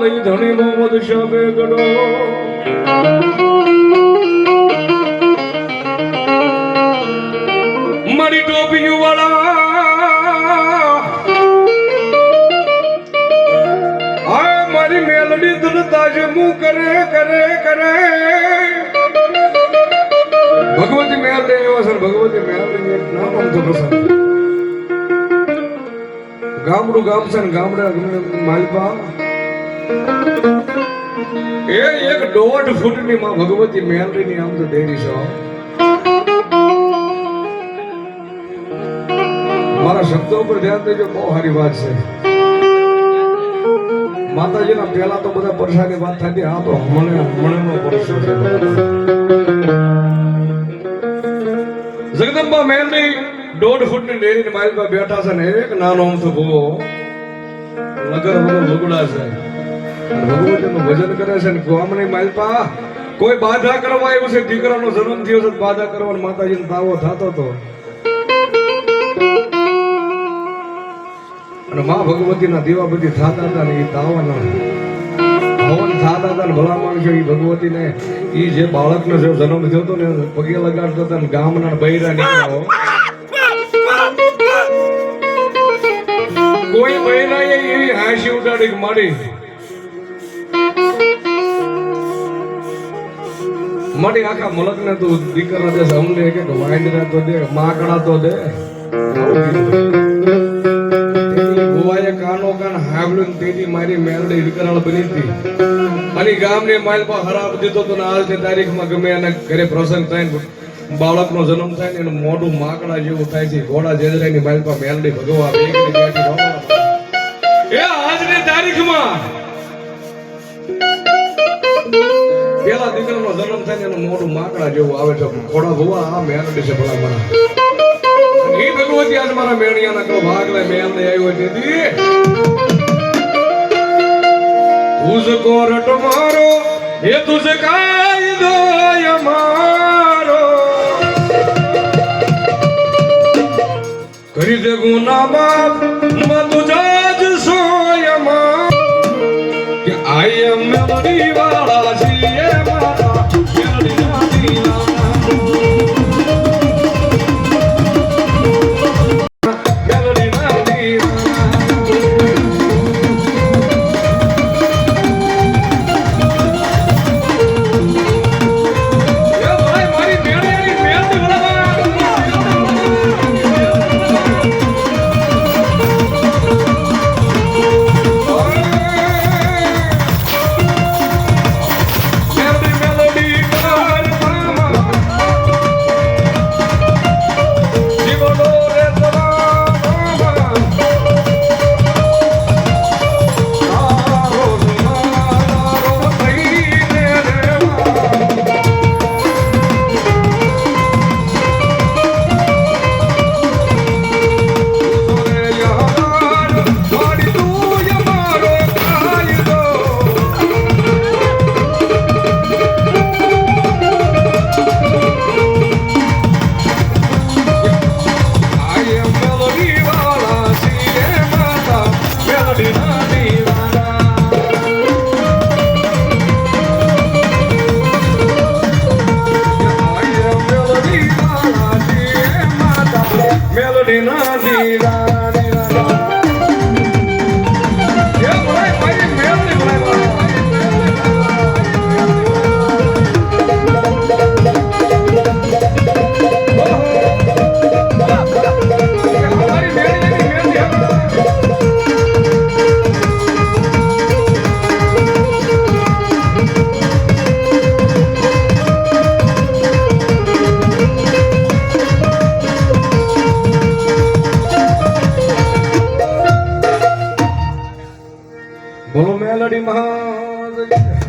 લઈ ધણી નો મધ ગડો મારી ટોપિયું વાળા મારી મેલડી દુલ તાજમું કરે કરે કરે ભગવતી મેલ દે એવો સર ભગવતી મેલ દે એક નામ આમતો પ્રસંગ ગામડું ગામ છે ને ગામડા માલપા એ એક 1.5 ફૂટની માં ભગવતી મેલડી ની આમ તો ડેરી છે મારા શબ્દો ઉપર ધ્યાન દેજો બહુ સારી વાત છે માતાજીના પહેલા તો બધા પરસાની વાત થતી આ તો હમણાંનો પરસો છે જગદંબા મેલડી 1.5 ફૂટની ડેરીની માલપા બેઠા છે ને એક નાનો અમથો ભૂવો નગર વગર લુગડા છે ભગવતીનું ભજન કરે છે ને ગામની માલપા કોઈ બાધા કરવા આવ્યું છે દીકરાનો જન્મ થયો છે બાધા કરવાનો માતાજીનો તાવો થતો હતો અને માં ભગવતીના દીવા બધી થતા હતા ને એ તાવાના હવન થતા હતા ને ભલા માણસો એ ભગવતીને એ જે બાળકનો જે જન્મ થયો હતો ને પગે લગાડતા હતા ને ગામના બૈરા નીકળ્યા કોઈ બૈરાએ એવી હાંસી ઉડાડી મારી મારી આખા મલકને તું દીકરા દે અમને કે વાંદરા તો દે માકડા તો દે ગોવાએ કાનો કાન હાવલું તેની મારી મેલડી વિકરાળ બની હતી અને ગામની માલપા ખરાબ દીધો તો ને આજની તારીખમાં ગમે એના ઘરે પ્રસંગ થાય ને બાળકનો જન્મ થાય ને એનું મોઢું માકડા જેવું થાય છે ઘોડા જેદરાની માલપા મેલડી ભગવા એ આજની તારીખમાં પેલા દીકરાનો જન્મ થાય ને એનું મોઢું માકડા જેવું આવે છે ઘોડા ભુવા આ મેલડી છે ભલા મને એ ભગવતી આજ મારા મેણિયાના કો ભાગ લે મેલ ને આવ્યો દીદી તુજકો રટ મારો એ તુજ કાયદો અમારો કરી દે ગુના બાપ મત જાજ સોયમાં કે આઈ એમ મેલડી વાળા છીએ માતા મેલડી નાની બોલો મેલડી મહારાજ